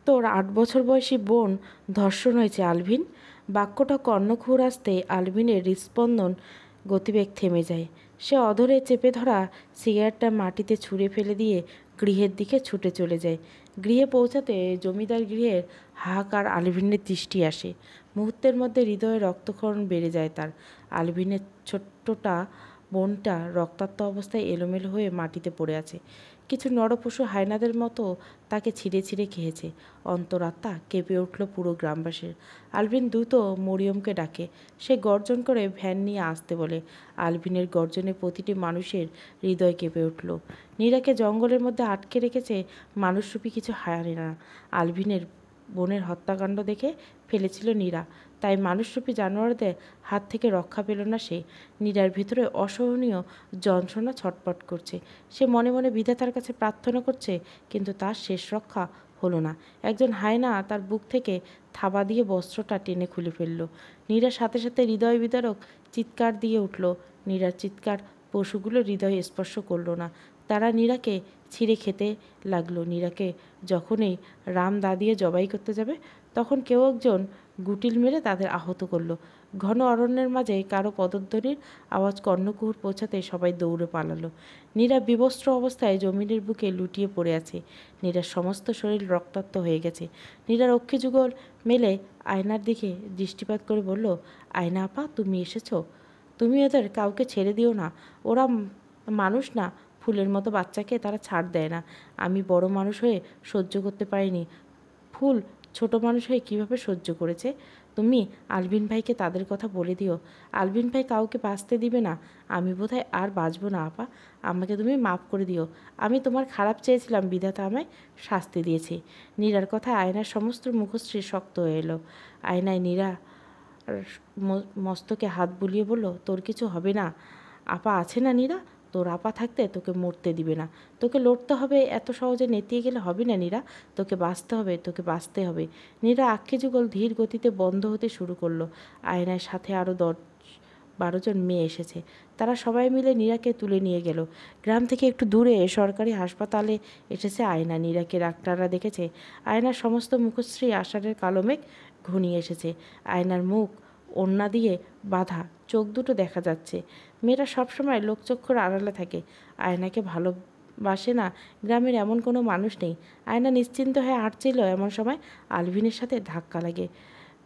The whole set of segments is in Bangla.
তোর ৮ বছর বয়সী বোন ধর্ষণ হয়েছে আলভিন। বাক্যটা কর্ণক্ষুর আসতে আলভিনের হৃৎস্পন্দন গতিবেগ থেমে যায়। সে অধরে চেপে ধরা সিগারেটটা মাটিতে ছুঁড়ে ফেলে দিয়ে গৃহের দিকে ছুটে চলে যায়। গৃহে পৌঁছাতে জমিদার গৃহের হাহাকার আলভিনের দৃষ্টি আসে। মুহূর্তের মধ্যে হৃদয়ে রক্তক্ষরণ বেড়ে যায় তার। আলভিনের ছোট্টটা বোনটা রক্তাক্ত অবস্থায় এলোমেলো হয়ে মাটিতে পড়ে আছে। কিছু নরপশু হায়নাদের মতো তাকে ছিঁড়ে ছিঁড়ে খেয়েছে। অন্তরাত্মা কেঁপে উঠল পুরো গ্রামবাসীর। আলভিন দ্রুত মরিয়মকে ডাকে। সে গর্জন করে ভ্যান নিয়ে আসতে বলে। আলভিনের গর্জনে প্রতিটি মানুষের হৃদয় কেঁপে উঠল। নীরাকে জঙ্গলের মধ্যে আটকে রেখেছে মানুষরূপী কিছু হায়না। আলভিনের বোনের হত্যাকাণ্ড দেখে ফেলেছিল নীরা, তাই মানুষরূপী জানোয়ারদের হাত থেকে রক্ষা পেল না সে। নীরার ভিতরে অসহনীয় যন্ত্রণা ছটপট করছে। সে মনে মনে বিধাতার কাছে প্রার্থনা করছে, কিন্তু তার শেষ রক্ষা হলো না। একজন হায়না তার বুক থেকে থাবা দিয়ে বস্ত্রটা টেনে খুলে ফেলল। নীরার সাথে সাথে হৃদয় বিদারক চিৎকার দিয়ে উঠল। নীরার চিৎকার পশুগুলো হৃদয়ে স্পর্শ করল না। তারা নীরাকে ছিঁড়ে খেতে লাগলো। নীরাকে যখনই রাম দাদিয়ে জবাই করতে যাবে, তখন কেউ একজন গুটিল মেরে তাদের আহত করলো। ঘন অরণ্যের মাঝে কারো পদধ্বনির আওয়াজ কর্ণকুহুর পৌঁছাতে সবাই দৌড়ে পালালো। নীরা বিবস্ত্র অবস্থায় জমিনের বুকে লুটিয়ে পড়ে আছে। নীরার সমস্ত শরীর রক্তাক্ত হয়ে গেছে। নীরার অক্ষিযুগল মেলে আয়নার দিকে দৃষ্টিপাত করে বলল, আয়না আপা, তুমি এসেছো? তুমি ওদের কাউকে ছেড়ে দিও না। ওরা মানুষ না, ফুলের মতো বাচ্চাকে তারা ছাড় দেয় না। আমি বড় মানুষ হয়ে সহ্য করতে পারিনি, ফুল ছোট মানুষ হয়ে কীভাবে সহ্য করেছে। তুমি আলভিন ভাইকে তাদের কথা বলে দিও। আলভিন ভাই কাউকে বাঁচতে দিবে না। আমি বোধহয় আর বাঁচব না আপা, আমাকে তুমি মাফ করে দিও। আমি তোমার খারাপ চেয়েছিলাম, বিধাতা আমায় শাস্তি দিয়েছে। নীরার কথায় আয়নার সমস্ত মুখশ্রী শক্ত হয়ে এলো। আয়নায় নীরা মস্তকে হাত বুলিয়ে বলল, তোর কিছু হবে না, আপা আছে না নীরা? তোর আপা থাকতে তোকে মরতে দিবে না। তোকে লড়তে হবে, এত সহজে নেতিয়ে গেলে হবে না নীরা। তোকে বাঁচতে হবে, তোকে বাঁচতে হবে। নীরা আক্ষেযুগল ধীর গতিতে বন্ধ হতে শুরু করলো। আয়নার সাথে আরও 10-12 জন মেয়ে এসেছে। তারা সবাই মিলে নীরাকে তুলে নিয়ে গেল। গ্রাম থেকে একটু দূরে সরকারি হাসপাতালে এসেছে আয়না। নীরাকে ডাক্তাররা দেখেছে। আয়নার সমস্ত মুখশ্রী আষাঢ়ের কালো মেঘ ঘনিয়ে এসেছে। আয়নার মুখ ওড়না দিয়ে বাঁধা, চোখ দুটো দেখা যাচ্ছে। মেয়েরা সবসময় লোকচক্ষুর আড়ালে থাকে। আয়নাকে ভালোবাসে না গ্রামের এমন কোনো মানুষ নেই। আয়না নিশ্চিন্ত হয়ে হাঁটছিল, এমন সময় আলভিনের সাথে ধাক্কা লাগে।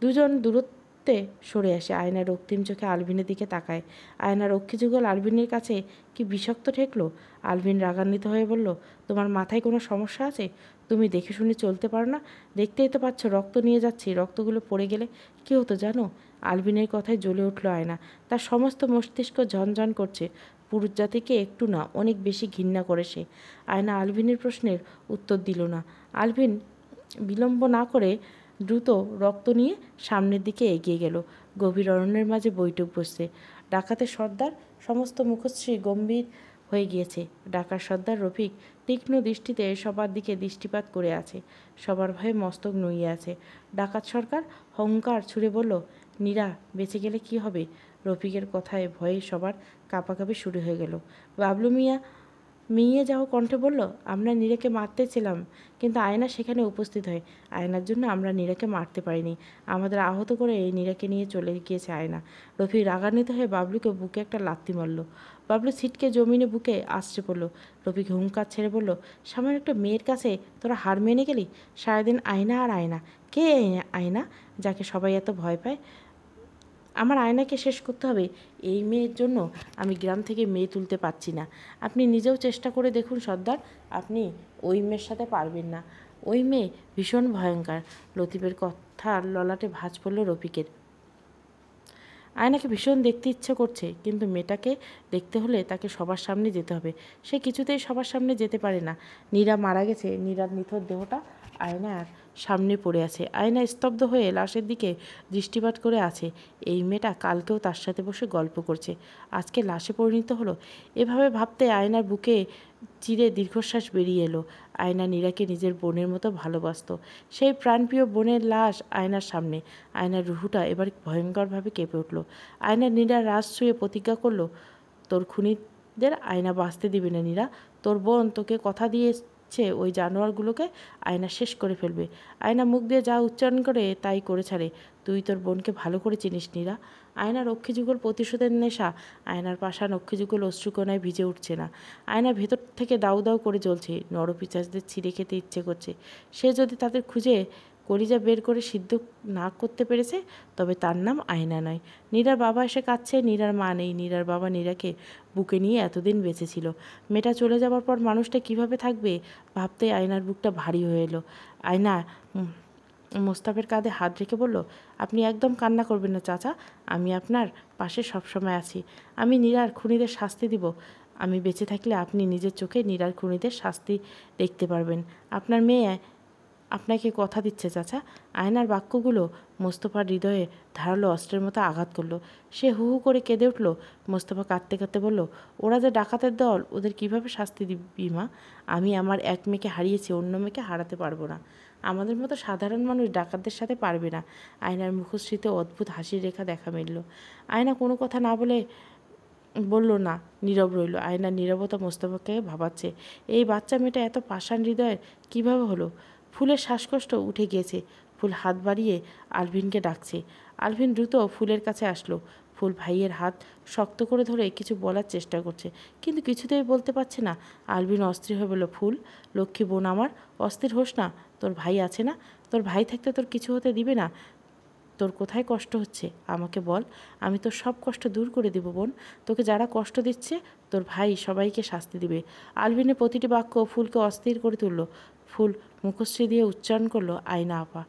দুজন দূরত্বে সরে আসে। আয়নার রক্তিম চোখে আলভিনের দিকে তাকায়। আয়নার অক্ষিযুগল আলভিনের কাছে কি বিষাক্ত ঠেকলো। আলভিন রাগান্বিত হয়ে বলল, তোমার মাথায় কোনো সমস্যা আছে? তুমি দেখে শুনে চলতে পারো না? দেখতেই তো পাচ্ছ রক্ত নিয়ে যাচ্ছি, রক্তগুলো পড়ে গেলে কী হতো জানো? আলভিনের কথায় জ্বলে উঠল আয়না। তার সমস্ত মস্তিষ্ক ঝনঝন করছে। পুরুষ জাতিকে একটু না, অনেক বেশি ঘৃণা করে সে। আয়না আলভিনের প্রশ্নের উত্তর দিল না। আলভিন বিলম্ব না করে দ্রুত রক্ত নিয়ে সামনের দিকে এগিয়ে গেল। গভীর অরণ্যের মাঝে বৈঠক বসছে। ডাকাতের সর্দার সমস্ত মুখশ্রী গম্ভীর হয়ে গিয়েছে। ডাকাত সর্দার রফিক তীক্ষ্ণ দৃষ্টিতে সবার দিকে দৃষ্টিপাত করে আছে। সবার ভয়ে মস্তক নুইয়ে আছে। ডাকাত সরকার হুংকার ছুড়ে বলল, নীরা বেঁচে গেলে কি হবে? রফিকের কথায় ভয়ে সবার কাঁপাকাঁপি শুরু হয়ে গেল। বাবলু মিয়া মিইয়ে যাওয়া কণ্ঠে বলল, আমরা নীরাকে মারতে ছিলাম, কিন্তু আয়না সেখানে উপস্থিত হয়। আয়নার জন্য আমরা নীরাকে মারতে পারিনি। আমাদের আহত করে এই নীরাকে নিয়ে চলে গিয়েছে আয়না। রফিক রাগান্বিত হয়ে বাবলুকে বুকে একটা লাথি মারল। বাবলু ছিটকে জমিনে বুকে আছড়ে পড়ল। রফিক হুংকার ছেড়ে বলল, সামান্য একটা মেয়ের কাছে তোরা হার মেনে গেলি? সারাদিন আয়না আর আয়না। কে আয়না, যাকে সবাই এত ভয় পায়? আমার আয়নাকে শেষ করতে হবে। এই মেয়ের জন্য আমি গ্রাম থেকে মেয়ে তুলতে পারছি না। আপনি নিজেও চেষ্টা করে দেখুন সর্দার, আপনি ওই মেয়ের সাথে পারবেন না। ওই মেয়ে ভীষণ ভয়ঙ্কর। লতিফের কথার ললাটে ভাঁজ পড়ল রফিকের। আয়নাকে ভীষণ দেখতে ইচ্ছে করছে, কিন্তু মেয়েটাকে দেখতে হলে তাকে সবার সামনে যেতে হবে। সে কিছুতেই সবার সামনে যেতে পারে না। নীরা মারা গেছে। নীরার নিথর দেহটা আয়নার সামনে পড়ে আছে। আয়না স্তব্ধ হয়ে লাশের দিকে দৃষ্টিপাত করে আছে। এই মেয়েটা কালকেও তার সাথে বসে গল্প করছে, আজকে লাশে পরিণত হলো। এভাবে ভাবতে আয়নার বুকে চিরে দীর্ঘশ্বাস বেরিয়ে এলো। আয়না নীরাকে নিজের বোনের মতো ভালোবাসত। সেই প্রাণপ্রিয় বোনের লাশ আয়নার সামনে। আয়নার রুহুটা এবার ভয়ঙ্করভাবে কেঁপে উঠল। আয়না নীরার রাজ ছুঁয়ে প্রতিজ্ঞা করল, তোর খুনিদের আয়না বাঁচতে দিবে না নীরা। তোর বোন তোকে কথা দিয়ে ইচ্ছে ওই জানোয়ারগুলোকে আয়না শেষ করে ফেলবে। আয়না মুখ দিয়ে যা উচ্চারণ করে তাই করে ছাড়ে। তুই তোর বোনকে ভালো করে চিনিস নীরা। আয়নার অক্ষিযুগল প্রতিশোধের নেশা। আয়নার পাষাণ অক্ষিযুগল অশ্রুকণায় ভিজে উঠছে না। আয়না ভেতর থেকে দাউ দাউ করে জ্বলছে। নরপিচাচদের ছিঁড়ে খেতে ইচ্ছে করছে। সে যদি তাদের খুঁজে কলিজা বের করে সিদ্ধ না করতে পেরেছে তবে তার নাম আয়না নয়। নীরার বাবা এসে কাঁদছে। নীরার মা নেই। নীরার বাবা নীরাকে বুকে নিয়ে এতদিন বেঁচেছিল। মেয়েটা চলে যাবার পর মানুষটা কিভাবে থাকবে ভাবতে আয়নার বুকটা ভারী হয়ে এলো। আয়না মোস্তাফের কাঁধে হাত রেখে বলল, আপনি একদম কান্না করবেন না চাচা, আমি আপনার পাশে সবসময় আছি। আমি নীরার খুনিদের শাস্তি দিব। আমি বেঁচে থাকলে আপনি নিজের চোখে নীরার খুনিদের শাস্তি দেখতে পারবেন। আপনার মেয়ে আপনাকে কথা দিচ্ছে চাচা। আয়নার বাক্যগুলো মোস্তফার হৃদয়ে ধারালো অস্ত্রের মতো আঘাত করলো। সে হু হু করে কেঁদে উঠল। মোস্তফা কাঁদতে কাঁদতে বলল, ওরা যে ডাকাতের দল, ওদের কিভাবে শাস্তি দিবি মা? আমি আমার এক মেয়েকে হারিয়েছি, অন্য মেয়েকে হারাতে পারবো না। আমাদের মতো সাধারণ মানুষ ডাকাতদের সাথে পারবে না। আয়নার মুখশ্রীতে অদ্ভুত হাসির রেখা দেখা মিলল। আয়না কোনো কথা না বলল না, নীরব রইল। আয়নার নীরবতা মোস্তফাকে ভাবাচ্ছে, এই বাচ্চা মেয়েটা এত পাষাণ হৃদয়ের কীভাবে হলো? ফুলের শ্বাসকষ্ট উঠে গিয়েছে। ফুল হাত বাড়িয়ে আলভিনকে ডাকছে। আলভিন দ্রুত ফুলের কাছে আসলো। ফুল ভাইয়ের হাত শক্ত করে ধরে কিছু বলার চেষ্টা করছে, কিন্তু কিছুতেই বলতে পারছে না। আলভিন অস্থির হয়ে বলল, ফুল, লক্ষ্মী বোন আমার, অস্থির হোস না। তোর ভাই আছে না? তোর ভাই থাকতে তোর কিছু হতে দিবে না। তোর কোথায় কষ্ট হচ্ছে আমাকে বল, আমি তোর সব কষ্ট দূর করে দেব বোন। তোকে যারা কষ্ট দিচ্ছে তোর ভাই সবাইকে শাস্তি দিবে। আলভিনের প্রতিটি বাক্য ফুলকে অস্থির করে তুলল। ফুল মুখশ্রী দিয়ে উচ্চারণ করলো, আয়না আপা।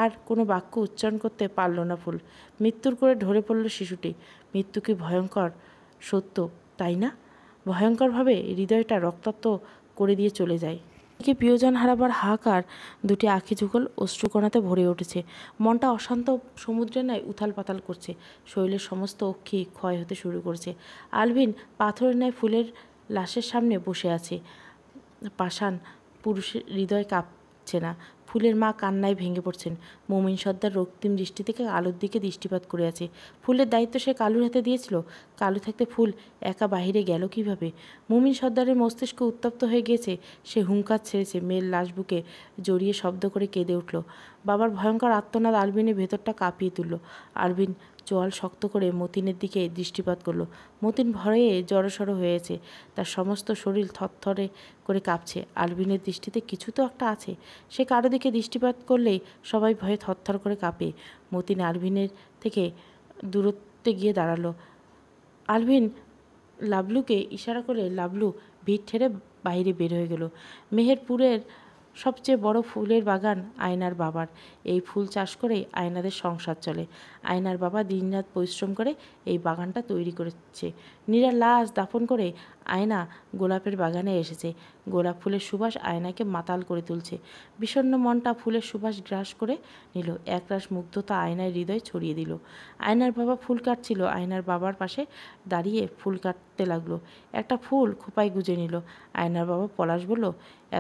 আর কোনো বাক্য উচ্চারণ করতে পারল না ফুল। মৃত্যুর করে ঢলে পড়ল শিশুটি। মৃত্যু কি ভয়ঙ্কর সত্য, তাই না? ভয়ঙ্করভাবে হৃদয়টা রক্তাক্ত করে দিয়ে চলে যায়। কি প্রিয়জন হারাবার হাহাকার, দুটি আঁখি যুগল অশ্রুকণাতে ভরে উঠেছে। মনটা অশান্ত সমুদ্রের ন্যায় উথাল পাতাল করছে। শরীরের সমস্ত অক্ষি ক্ষয় হতে শুরু করেছে। আলভিন পাথরের ন্যায় ফুলের লাশের সামনে বসে আছে। পাষাণ পুরুষের হৃদয় কাঁপছে না। ফুলের মা কান্নায় ভেঙে পড়ছেন। মমিন সর্দার রক্তিম দৃষ্টি থেকে কালুর দিকে দৃষ্টিপাত করে আছে। ফুলের দায়িত্ব সে কালুর হাতে দিয়েছিল। কালু থাকতে ফুল একা বাহিরে গেল কিভাবে? মমিন সর্দারের মস্তিষ্ক উত্তপ্ত হয়ে গিয়েছে। সে হুঙ্কার ছেড়েছে। মেয়ের লাশ বুকে জড়িয়ে শব্দ করে কেঁদে উঠল। বাবার ভয়ঙ্কর আর্তনাদ আলবিনের ভেতরটা কাঁপিয়ে তুলল। আলবিন চোয়াল শক্ত করে মতিনের দিকে দৃষ্টিপাত করল। মতিন ভয়ে জড়সড় হয়েছে। তার সমস্ত শরীর থরথরে করে কাঁপছে। আলবিনের দৃষ্টিতে কিছু তো একটা আছে। সে কারো দিকে দৃষ্টিপাত করলেই সবাই ভয়ে থরথর করে কাঁপে। মতিন আলভিনের থেকে দূরত্বে গিয়ে দাঁড়ালো। আলভিন লাবলুকে ইশারা করে লাবলু ভিড় ঠেলে বাইরে বের হয়ে গেল। মেহেরপুরের সবচেয়ে বড় ফুলের বাগান আয়নার বাবার। এই ফুল চাষ করেই আয়নাদের সংসার চলে। আয়নার বাবা দিনরাত পরিশ্রম করে এই বাগানটা তৈরি করেছে। নীরার লাশ দাফন করে আয়না গোলাপের বাগানে এসেছে। গোলাপ ফুলের সুবাস আয়নাকে মাতাল করে তুলছে। বিষণ্ণ মনটা ফুলের সুবাস গ্রাস করে নিল। একরাশ মুগ্ধতা আয়নার হৃদয় ছড়িয়ে দিল। আয়নার বাবা ফুল কাটছিল। আয়নার বাবার পাশে দাঁড়িয়ে ফুল কাটতে লাগলো। একটা ফুল খোপায় গুজে নিল। আয়নার বাবা পলাশ বলল,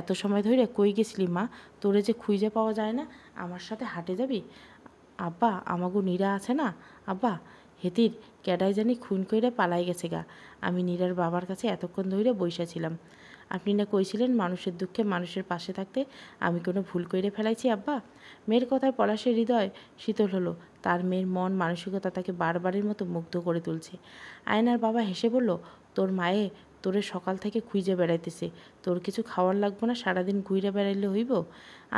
এত সময় ধরে কই গেছিলি মা? তোরে যে খুঁজে পাওয়া যায় না। আমার সাথে হাটে যাবি? আব্বা, আমাগো নীরা আছে না আব্বা? হেতির ক্যাডাই জানি খুন কইরা পালাই গেছে গা। আমি নীরার বাবার কাছে এতক্ষণ ধরে বইসা ছিলাম। আপনি না কইছিলেন মানুষের দুঃখে মানুষের পাশে থাকতে। আমি কোনো ভুল কইরে ফেলাইছি আব্বা? মেয়ের কথায় পলাশের হৃদয় শীতল হলো। তার মেয়ের মন মানসিকতা তাকে বারবারের মতো মুগ্ধ করে তুলছে। আয়নার বাবা হেসে বলল, তোর মায়ে তোরে সকাল থেকে খুঁজে বেড়াইতেছে। তোর কিছু খাওয়ার লাগবো না, সারাদিন ঘুইরে বেড়াইলে হইব?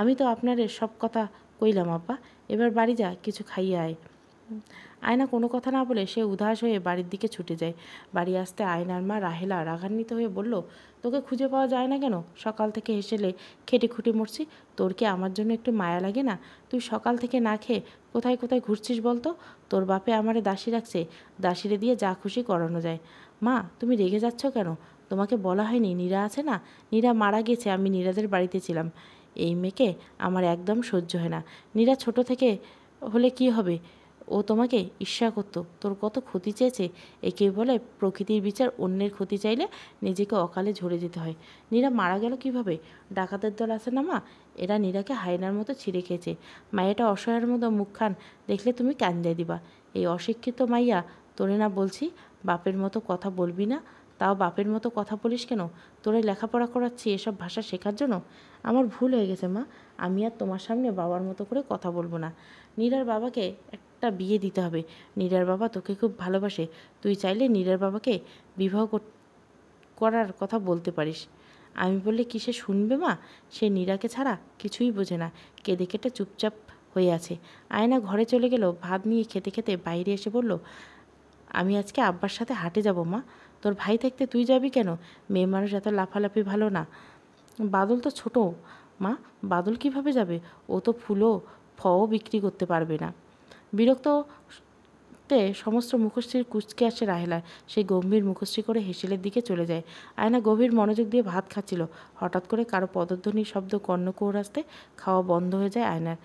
আমি তো আপনারে সব কথা কইলাম আব্বা, এবার বাড়ি যা, কিছু খাইয়ে আয়। আয়না কোনো কথা না বলে সে উদাস হয়ে বাড়ির দিকে ছুটে যায়। বাড়ি আসতে আয়নার মা রাহেলা রাগান্বিত হয়ে বলল, তোকে খুঁজে পাওয়া যায় না কেন? সকাল থেকে হেসেলে খেটে খুঁটে মরছি। তোর কি আমার জন্য একটু মায়া লাগে না? তুই সকাল থেকে না খেয়ে কোথায় কোথায় ঘুরছিস বলতো? তোর বাপে আমারে দাসী রাখছে, দাসীরে দিয়ে যা খুশি করানো যায়। মা, তুমি রেগে যাচ্ছ কেন? তোমাকে বলা হয়নি নীরা আছে না? নীরা মারা গেছে, আমি নীরাদের বাড়িতে ছিলাম। এই মেয়েকে আমার একদম সহ্য হয় না। নীরা ছোট থেকে হলে কি হবে? ও তোমাকে ঈর্ষা করতো, তোর কত ক্ষতি চেয়েছে। একেই বলে প্রকৃতির বিচার। অন্যের ক্ষতি চাইলে নিজেকে অকালে ঝরে যেতে হয়। নীরা মারা গেল কিভাবে? ডাকাতের দল আছে না মা, এরা নীরাকে হায়নার মতো ছিঁড়ে খেয়েছে। মায়েটা অসহায়ের মতো মুখখান দেখলে তুমি কান্দে দিবা। এই অশিক্ষিত মাইয়া, তোরে না বলছি বাপের মতো কথা বলবি না? তাও বাপের মতো কথা বলিস কেন? তোরে লেখাপড়া করাচ্ছি এসব ভাষা শেখার জন্য? আমার ভুল হয়ে গেছে মা, আমি আর তোমার সামনে বাবার মতো করে কথা বলবো না। নীরার বাবাকে একটা বিয়ে দিতে হবে। নীরার বাবা তোকে খুব ভালোবাসে, তুই চাইলে নীরার বাবাকে বিবাহ করার কথা বলতে পারিস। আমি বললে কি সে শুনবে মা? সে নীরাকে ছাড়া কিছুই বোঝে না, কেঁদে কেটে চুপচাপ হয়ে আছে। আয়না ঘরে চলে গেল। ভাত নিয়ে খেতে খেতে বাইরে এসে বলল, আমি আজকে আব্বার সাথে হাটে যাব মা। তোর ভাই থাকতে তুই যাবি কেন? মেয়ে মানুষ এত লাফালাফি ভালো না। বাদল তো ছোট মা, বাদল কিভাবে যাবে? ও তো ফুলও ফও বিক্রি করতে পারবে না। বিরক্ত তে সমস্ত মুখশ্রীর কুঁচকে আসে রাহেলার। সেই গম্ভীর মুখশ্রী করে হেসেলের দিকে চলে যায়। আয়না গভীর মনোযোগ দিয়ে ভাত খাচ্ছিল। হঠাৎ করে কারো পদধ্বনির শব্দ কর্ণকুহর আসতে খাওয়া বন্ধ হয়ে যায় আয়নার।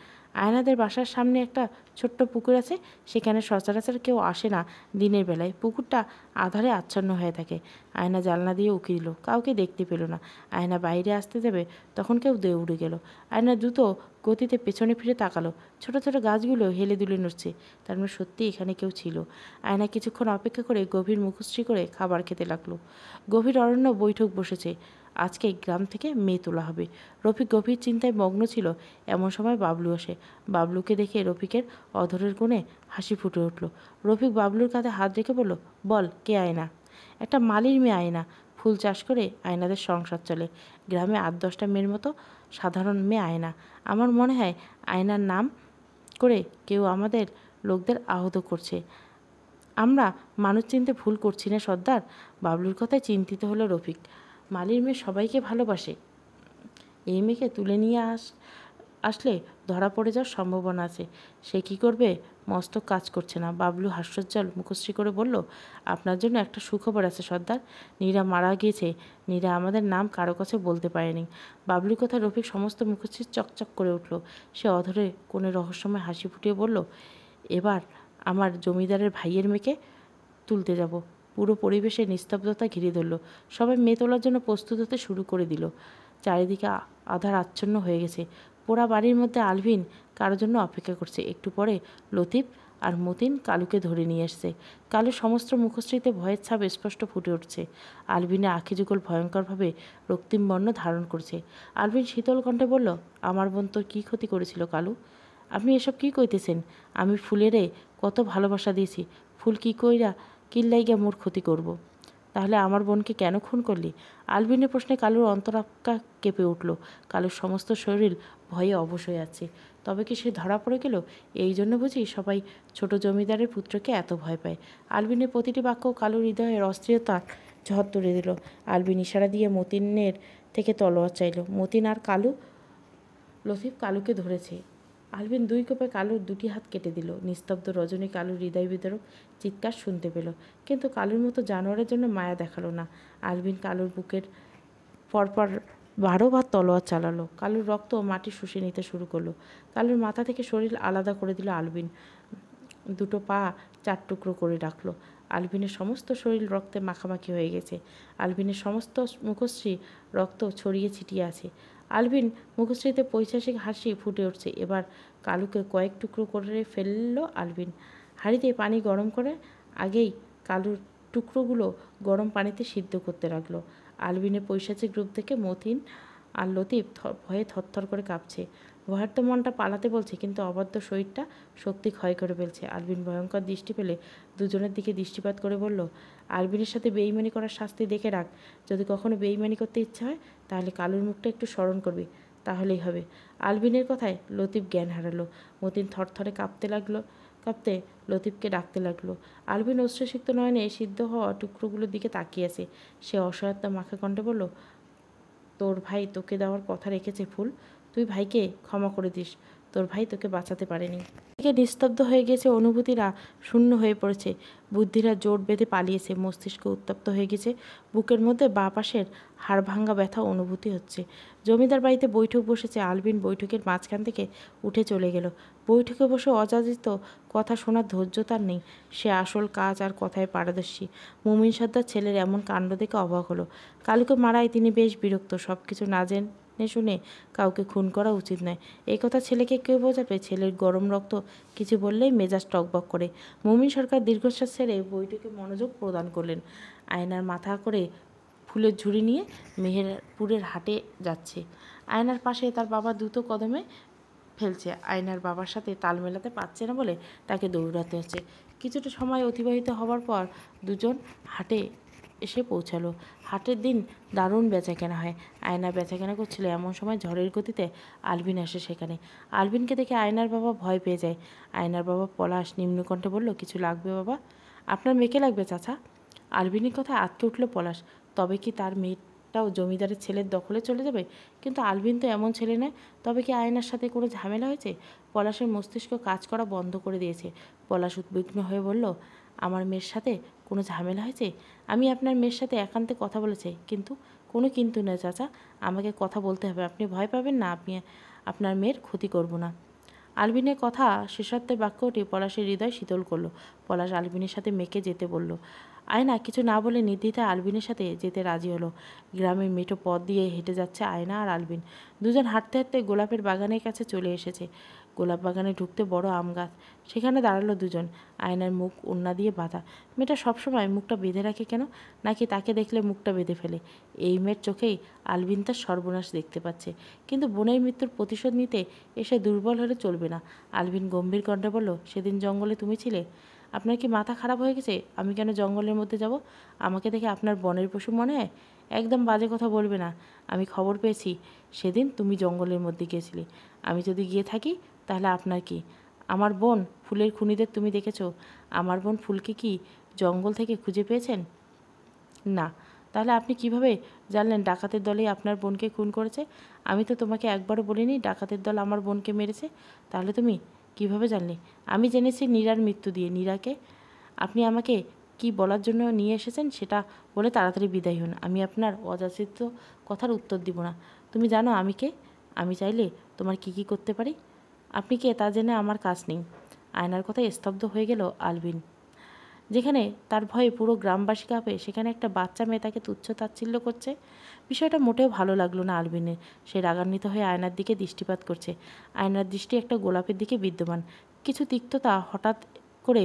আয়নাদের বাসার সামনে একটা ছোট্ট পুকুর আছে, সেখানে সচরাচর কেউ আসে না দিনের বেলায়। পুকুরটা আধারে আচ্ছন্ন হয়ে থাকে। আয়না জানলা দিয়ে উকি দিল, কাউকে দেখতে পেল না। আয়না বাইরে আসতে যাবে, তখন কেউ দৌড়ে গেল। আয়না দ্রুত গতিতে পেছনে ফিরে তাকালো। ছোট ছোট গাছগুলো হেলে দুলে নড়ছে, তার মানে সত্যি এখানে কেউ ছিল। আয়না কিছুক্ষণ অপেক্ষা করে গভীর মুখশ্রী করে খাবার খেতে লাগলো। গভীর অরণ্য বৈঠক বসেছে। আজকে গ্রাম থেকে মেয়ে তোলা হবে। রফিক গভীর চিন্তায় মগ্ন ছিল। এমন সময় বাবলু আসে। বাবলুকে দেখে রফিকের অধরের কোণে হাসি ফুটে উঠল। রফিক বাবলুর কাঁধে হাত রেখে বলল, বল, কে আয়না? একটা মালির মেয়ে আয়না। ফুল চাষ করে আয়নাদের সংসার চলে। গ্রামে 8-10টা মেয়ের মতো সাধারণ মেয়ে আয়না। আমার মনে হয় আয়নার নাম করে কেউ আমাদের লোকদের আহত করছে। আমরা মানুষ চিনতে ভুল করছি না সর্দার? বাবলুর কথায় চিন্তিত হলো রফিক। মালির মেয়ে সবাইকে ভালোবাসে। এই মেয়েকে তুলে নিয়ে আসলে ধরা পড়ে যাওয়ার সম্ভাবনা আছে। সে কি করবে? মস্তক কাজ করছে না। বাবলু হাস্যোজ্জ্বল মুখশ্রী করে বলল, আপনার জন্য একটা সুখবর আছে সর্দার। নীরা মারা গিয়েছে। নীরা আমাদের নাম কারো কাছে বলতে পারেনি। বাবলুর কথা রফিক সমস্ত মুখশ্রী চকচক করে উঠল। সে অধরে কোণে রহস্যময় হাসি ফুটিয়ে বলল, এবার আমার জমিদারের ভাইয়ের মেয়েকে তুলতে যাব। পুরো পরিবেশে নিস্তব্ধতা ঘিরে ধরল। সবাই মেয়ে তোলার জন্য প্রস্তুত হতে শুরু করে দিল। চারিদিকে আধার আচ্ছন্ন হয়ে গেছে। পোড়া বাড়ির মধ্যে আলভিন কারোর জন্য অপেক্ষা করছে। একটু পরে লতিফ আর মতিন কালুকে ধরে নিয়ে এসছে। কালুর সমস্ত মুখশ্রীতে ভয়ের ছাপ স্পষ্ট ফুটে উঠছে। আলভিনের আখি যুগল ভয়ঙ্করভাবে রক্তিম বর্ণ ধারণ করছে। আলভিন শীতল কণ্ঠে বলল, আমার বোন তোর কী ক্ষতি করেছিল কালু? আপনি এসব কী কইতেছেন? আমি ফুলেরে কত ভালোবাসা দিয়েছি। ফুল কী কইরা কিল্লাইগা মোর ক্ষতি করব। তাহলে আমার বোনকে কেন খুন করলি? আলভিনের প্রশ্নে কালুর অন্তরাত্মা কেঁপে উঠল। কালুর সমস্ত শরীর ভয়ে অবশ হয়ে আছে। তবে কি সে ধরা পড়ে গেল? এই জন্য বুঝি সবাই ছোট জমিদারের পুত্রকে এত ভয় পায়। আলভিনের প্রতিটি বাক্য কালুর হৃদয়ের অস্থিরতার ঝড় তুলে দিল। আলভিন ইশারা দিয়ে মতিনের থেকে তলোয়ার চাইল। মতিন আর লতিফ কালুকে ধরেছে। আলভিন দুই কোপে কালুর দুটি হাত কেটে দিল। নিস্তব্ধ রজনী কালুর হৃদয় বিদারক চিৎকার শুনতে পেল, কিন্তু কালুর মতো জানোয়ারের জন্য মায়া দেখালো না। আলভিন কালুর বুকের পরপর 12বার তলোয়ার চালালো। কালুর রক্ত মাটি শুষে নিতে শুরু করলো। কালুর মাথা থেকে শরীর আলাদা করে দিল আলভিন। দুটো পা 4 টুকরো করে রাখলো। আলভিনের সমস্ত শরীর রক্তে মাখামাখি হয়ে গেছে। আলভিনের সমস্ত মুখশ্রী রক্ত ছড়িয়ে ছিটিয়ে আছে। আলভিন মুখশ্রীতে পৈশাচিক হাসি ফুটে উঠছে। এবার কালুকে কয়েক টুকরো করে ফেললো আলভিন। হাঁড়িতে পানি গরম করে আগেই কালুর টুকরোগুলো গরম পানিতে সিদ্ধ করতে লাগলো। আলভিনের পৈশাচিক রূপ দেখে মতিন আর লতিফ ভয়ে থরথর করে কাঁপছে। ভয়ের তো মনটা পালাতে বলছে, কিন্তু অবাধ্য শরীরটা শক্তি ক্ষয় করে ফেলছে। আলভিন ভয়ঙ্কর দৃষ্টি পেলে দুজনের দিকে দৃষ্টিপাত করে বলল, আলভিনের সাথে বেইমানি করার শাস্তি দেখে রাখ। যদি কখনো বেইমানি করতে ইচ্ছা হয় তাহলে কালুর মুখটা একটু স্মরণ করবি, তাহলেই হবে। আলভিনের কথায় লতিফ জ্ঞান হারালো। মতিন থরথরে কাঁপতে লতিফকে ডাকতে লাগলো। আলভিন অশ্রুসিক্ত নয়নে সিদ্ধ হওয়া টুকরোগুলোর দিকে তাকিয়ে আছে। সে অসহায়তা মাখা কণ্ঠে বলল, তোর ভাই তোকে দেওয়ার কথা রেখেছে ফুল, তুই ভাইকে ক্ষমা করে দিস। তোর ভাই তোকে বাঁচাতে পারেনি। এদিকে নিস্তব্ধ হয়ে গেছে, অনুভূতিরা শূন্য হয়ে পড়েছে, বুদ্ধিরা জোট বেঁধে পালিয়েছে, মস্তিষ্ক উত্তপ্ত হয়ে গেছে। বুকের মধ্যে বাঁ পাশের হাড় ভাঙ্গা ব্যথা অনুভূতি হচ্ছে। জমিদার বাড়িতে বৈঠক বসেছে। আলভিন বৈঠকের মাঝখান থেকে উঠে চলে গেল। বৈঠকে বসে অযাচিত কথা শোনার ধৈর্য তার নেই। সে আসল কাজ আর কথায় পারদর্শী। মুমিন সর্দার ছেলের এমন কাণ্ড দেখে অবাক হলো। কালুকে মারায় তিনি বেশ বিরক্ত। সব কিছু না জেনে শুনে কাউকে খুন করা উচিত নয়, এই কথা ছেলেকে কেউ বোঝাবে? ছেলের গরম রক্ত কিছু বললেই মেজাজ টকবক করে। মুমিন সরকার দীর্ঘশ্বাস ছেড়ে বৈঠকে মনোযোগ প্রদান করলেন। আয়নার মাথা করে ফুলের ঝুড়ি নিয়ে মেহেরপুরের হাটে যাচ্ছে। আয়নার পাশে তার বাবা দ্রুত কদমে ফেলছে। আয়নার বাবার সাথে তাল মেলাতে পারছে না বলে তাকে দৌড়াতে হচ্ছে। কিছুটা সময় অতিবাহিত হবার পর দুজন হাটে এসে পৌঁছালো। হাটের দিন দারুণ বেচাকেনা হয়। আয়না বেচাকেনা করছিল, এমন সময় ঝড়ের গতিতে আলভিন আসে সেখানে। আলভিনকে দেখে আয়নার বাবা ভয় পেয়ে যায়। আয়নার বাবা পলাশ নিম্নকণ্ঠে বলল, কিছু লাগবে বাবা? আপনার মেয়েকে লাগবে চাচা। আলভিনের কথা আটকে উঠল পলাশ। তবে কি তার মেয়েটাও জমিদারের ছেলের দখলে চলে যাবে? কিন্তু আলভিন তো এমন ছেলে নয়। তবে কি আয়নার সাথে কোনো ঝামেলা হয়েছে? পলাশের মস্তিষ্ক কাজ করা বন্ধ করে দিয়েছে। পলাশ উদ্বিগ্ন হয়ে বলল, আমার মেয়ের সাথে কোনো ঝামেলা হয়েছে? আমি আপনার মেয়ের সাথে একান্তে কথা বলেছি। কিন্তু কোনো কিন্তু নয় চাচা, আমাকে কথা বলতে হবে। আপনি ভয় পাবেন না, আপনি আপনার মেয়ের ক্ষতি করব না। আলভিনের কথা শেষার্থের বাক্যটি পলাশের হৃদয় শীতল করল। পলাশ আলভিনের সাথে মেয়েকে যেতে বলল। আয়না কিছু না বলে নির্দ্বিধায় আলভিনের সাথে যেতে রাজি হলো। গ্রামের মেঠো পথ দিয়ে হেঁটে যাচ্ছে আয়না আর আলভিন। দুজন হাঁটতে হাঁটতে গোলাপের বাগানের কাছে চলে এসেছে। গোলাপ বাগানে ঢুকতে বড় আম গাছ। সেখানে দাঁড়ালো দুজন। আয়নার মুখ ওড়না দিয়ে বাঁধা। মেয়েটা সবসময় মুখটা বেঁধে রাখে কেন? নাকি তাকে দেখলে মুখটা বেঁধে ফেলে? এই মেয়ের চোখেই আলভিন তার সর্বনাশ দেখতে পাচ্ছে। কিন্তু বোনের মৃত্যুর প্রতিশোধ নিতে এসে দুর্বল হলে চলবে না। আলভিন গম্ভীর কণ্ঠে বলল, সেদিন জঙ্গলে তুমি ছিলে। আপনার কি মাথা খারাপ হয়ে গেছে? আমি কেন জঙ্গলের মধ্যে যাব? আমাকে দেখে আপনার বনের পশু মনে হয়? একদম বাজে কথা বলবে না। আমি খবর পেয়েছি সেদিন তুমি জঙ্গলের মধ্যে গিয়েছিলে। আমি যদি গিয়ে থাকি তাহলে আপনার কি? আমার বোন ফুলের খুনিদের তুমি দেখেছো? আমার বোন ফুলকে কি জঙ্গল থেকে খুঁজে পেয়েছেন? না। তাহলে আপনি কিভাবে জানলেন ডাকাতের দলেই আপনার বোনকে খুন করেছে? আমি তো তোমাকে একবারও বলিনি ডাকাতের দল আমার বোনকে মেরেছে। তাহলে তুমি কিভাবে জানলে? আমি জেনেছি নীরার মৃত্যু দিয়ে। নীরাকে আপনি আমাকে কি বলার জন্য নিয়ে এসেছেন সেটা বলে তাড়াতাড়ি বিদায় হন। আমি আপনার অযাচিত কথার উত্তর দিব না। তুমি জানো আমি কে? আমি চাইলে তোমার কি কি করতে পারি? আপনি কে তা জেনে আমার কাজ নেই। আয়নার কথায় স্তব্ধ হয়ে গেল আলভিন। যেখানে তার ভয়ে পুরো গ্রামবাসী কাঁপে, সেখানে একটা বাচ্চা মেয়ে তাকে তুচ্ছ তাচ্ছিল্য করছে। বিষয়টা মোটেও ভালো লাগলো না আলভিনের। সে রাগান্বিত হয়ে আয়নার দিকে দৃষ্টিপাত করছে। আয়নার দৃষ্টি একটা গোলাপের দিকে বিদ্যমান। কিছু তিক্ততা হঠাৎ করে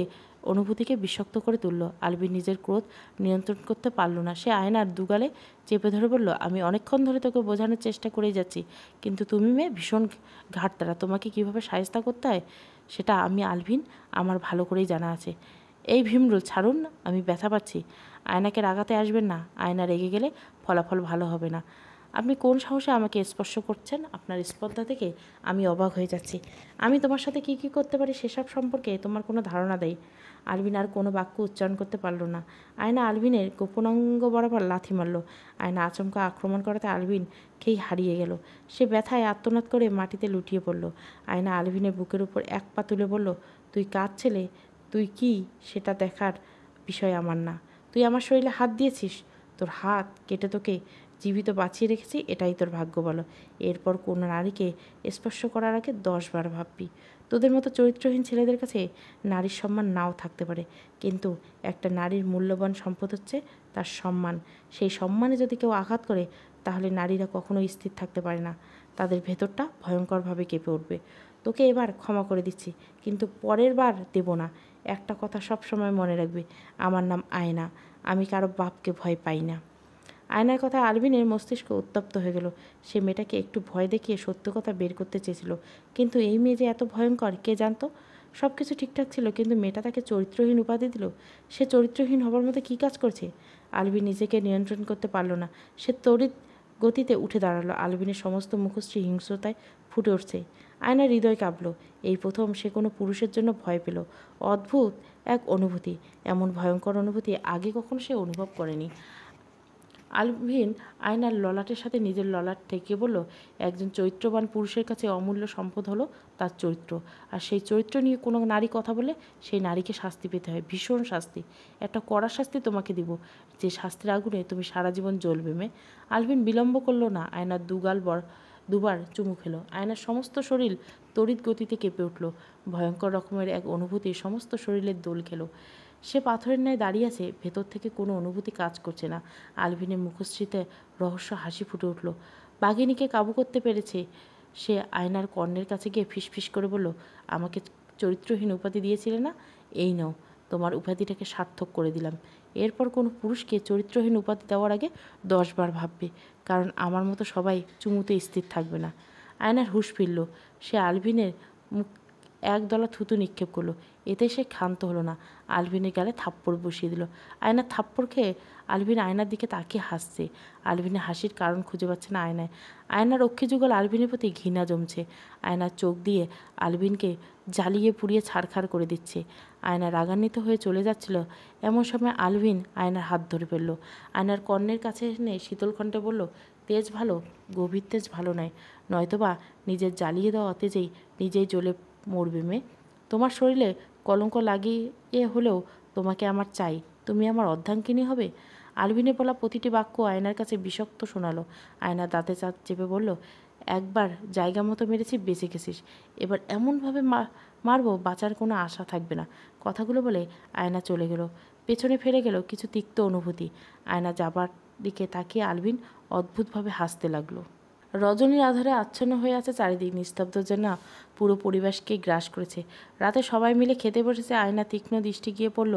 অনুভূতিকে বিষাক্ত করে তুলল। আলভিন নিজের ক্রোধ নিয়ন্ত্রণ করতে পারল না। সে আয়নার দুগালে চেপে ধরে বলল, আমি অনেকক্ষণ ধরে তোকে বোঝানোর চেষ্টা করেই যাচ্ছি, কিন্তু তুমি মেয়ে ভীষণ ঘাটতারা। তোমাকে কীভাবে শায়েস্তা করতে হয় সেটা আমি আলভিন আমার ভালো করেই জানা আছে। এই ভীমরুল ছাড়ুন, আমি ব্যথা পাচ্ছি। আয়নাকে রাগাতে আসবেন না। আয়না রেগে গেলে ফলাফল ভালো হবে না। আপনি কোন সাহসে আমাকে স্পর্শ করছেন? আপনার স্পর্ধা থেকে আমি অবাক হয়ে যাচ্ছি। আমি তোমার সাথে কি কি করতে পারি সেসব সম্পর্কে তোমার কোনো ধারণা দেই। আলভিন আর কোনো বাক্য উচ্চারণ করতে পারল না। আয়না আলভিনের গোপনাঙ্গ বরাবর লাথি মারল। আয়না আচমকা আক্রমণ করাতে আলভিন খেই হারিয়ে গেল। সে ব্যথায় আত্মনাদ করে মাটিতে লুটিয়ে পড়ল। আয়না আলভিনের বুকের উপর এক পা তুলে বলল, তুই কার ছেলে? তুই কি সেটা দেখার বিষয় আমার না। তুই আমার শরীরে হাত দিয়েছিস। তোর হাত কেটে তোকে জীবিত বাঁচিয়ে রেখেছি, এটাই তোর ভাগ্য বলো। এরপর কোনো নারীকে স্পর্শ করার আগে 10 বার ভাববি। তোদের মতো চরিত্রহীন ছেলেদের কাছে নারীর সম্মান নাও থাকতে পারে, কিন্তু একটা নারীর মূল্যবান সম্পদ হচ্ছে তার সম্মান। সেই সম্মানে যদি কেউ আঘাত করে তাহলে নারীরা কখনোই স্থির থাকতে পারে না। তাদের ভেতরটা ভয়ঙ্করভাবে কেঁপে উঠবে। তোকে এবার ক্ষমা করে দিচ্ছি, কিন্তু পরের বার দেব না। একটা কথা সব সময় মনে রাখবে, আমার নাম আয়না। আমি কারো বাপকে ভয় পাই না। আয়নার কথা আলভিনের মস্তিষ্ক উত্তপ্ত হয়ে গেল। সে মেয়েটাকে একটু ভয় দেখিয়ে সত্য কথা বের করতে চেয়েছিল, কিন্তু এই মেয়ে যে এত ভয়ঙ্কর কে জানতো। সব কিছু ঠিকঠাক ছিল, কিন্তু মেয়েটা তাকে চরিত্রহীন উপাধি দিল। সে চরিত্রহীন হবার মতো কী কাজ করছে? আলভিন নিজেকে নিয়ন্ত্রণ করতে পারল না। সে তড়িৎ গতিতে উঠে দাঁড়ালো। আলভিনের সমস্ত মুখশ্রী হিংস্রতায় ফুটে উঠছে। আয়নার হৃদয় কাঁপল। এই প্রথম সে কোনো পুরুষের জন্য ভয় পেল। অদ্ভুত এক অনুভূতি। এমন ভয়ঙ্কর অনুভূতি আগে কখনো সে অনুভব করেনি। আলভিন আয়নার ললাটের সাথে নিজের ললাট ঠেকিয়ে বলল, একজন চরিত্রবান পুরুষের কাছে অমূল্য সম্পদ হলো তার চরিত্র। আর সেই চরিত্র নিয়ে কোনো নারী কথা বলে সেই নারীকে শাস্তি পেতে হয়, ভীষণ শাস্তি। একটা কড়া শাস্তি তোমাকে দিব, যে শাস্তির আগুনে তুমি সারা জীবন জ্বলবে মেয়ে। আলভিন বিলম্ব করল না। আয়নার দুবার চুমু খেলো। আয়নার সমস্ত শরীর তড়িৎ গতিতে কেঁপে উঠল। ভয়ঙ্কর রকমের এক অনুভূতি সমস্ত শরীরের দোল খেলো। সে পাথরের ন্যায় দাঁড়িয়ে আছে, ভেতর থেকে কোনো অনুভূতি কাজ করছে না। আলভিনের মুখশ্রীতে রহস্য হাসি ফুটে উঠল। বাঘিনীকে কাবু করতে পেরেছে সে। আয়নার কর্ণের কাছে গিয়ে ফিসফিস করে বলল, আমাকে চরিত্রহীন উপাধি দিয়েছিলে না? এই নাও, তোমার উপাধিটাকে সার্থক করে দিলাম। এরপর কোনো পুরুষকে চরিত্রহীন উপাধি দেওয়ার আগে 10 বার ভাববে, কারণ আমার মতো সবাই চুমুতে স্থির থাকবে না। আয়নার হুঁশ ফিরল। সে আলভিনের মুখ একদলা থুতু নিক্ষেপ করলো। এতে সে ক্ষান্ত হলো না, আলভিনের গালে থাপ্পড় বসিয়ে দিল। আয়নার থাপ্পড় খেয়ে আলভিন আয়নার দিকে তাকিয়ে হাসছে। আলভিনের হাসির কারণ খুঁজে পাচ্ছে না আয়নায়। আয়নার অক্ষিযুগল আলভিনের প্রতি ঘৃণা জমছে। আয়নার চোখ দিয়ে আলভিনকে জ্বালিয়ে পুড়িয়ে ছাড়খাড় করে দিচ্ছে। আয়না রাগান্বিত হয়ে চলে যাচ্ছিল, এমন সময় আলভিন আয়নার হাত ধরে ফেলল। আয়নার কর্ণের কাছে এনে শীতল কণ্ঠে বলল, তেজ ভালো, গভীর তেজ ভালো নয়, নয়তোবা নিজের জ্বালিয়ে দেওয়া তেজেই নিজেই জ্বলে মরবে মেয়ে। তোমার শরীরে কলঙ্ক লাগিয়ে হলেও তোমাকে আমার চাই, তুমি আমার অর্ধাঙ্গিনী হবে। আলভিনের বলা প্রতিটি বাক্য আয়নার কাছে বিষাক্ত শোনালো। আয়না দাঁতে চাঁদ চেপে বলল, একবার জায়গা মতো মেরেছি, বেঁচে গেছিস, এবার এমনভাবে মারবো বাঁচার কোনো আশা থাকবে না। কথাগুলো বলে আয়না চলে গেল। পেছনে ফেলে গেল কিছু তিক্ত অনুভূতি। আয়না যাবার দিকে তাকিয়ে আলভিন অদ্ভুতভাবে হাসতে লাগলো। রজনীর আধারে আচ্ছন্ন হয়ে আছে চারিদিক, নিস্তব্ধ যেন পুরো পরিবেশকে গ্রাস করেছে। রাতে সবাই মিলে খেতে বসেছে। আয়না তীক্ষ্ণ দৃষ্টি গিয়ে পড়ল